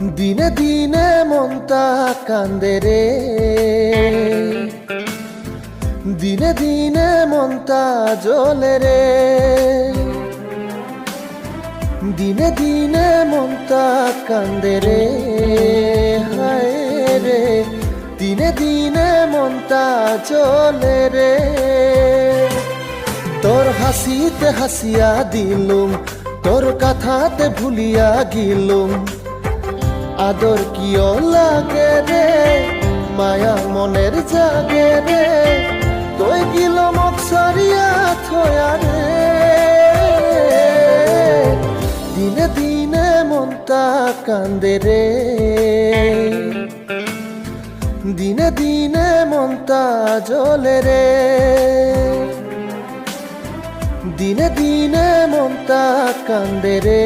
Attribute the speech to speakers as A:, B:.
A: দিনে দিনে মনটা কান্দে রে, দিনে দিনে মনটা জ্বলে রে, দিনে দিনে মনটা কান্দে রে, হায় রে, দিনে দিনে মনটা জ্বলে রে। তোর হাসিতে হাসিয়া দিলুম, তোর কথাতে ভুলিয়া গিলুম, আদর কিও লাগে রে, মায়া মনের জাগে রে, তুই গিল মক সারিয়া থয়া রে। দিনে দিনে মনটা কান্দে রে, দিনে দিনে মনটা জ্বলে রে, দিনে দিনে মনটা কান্দে রে।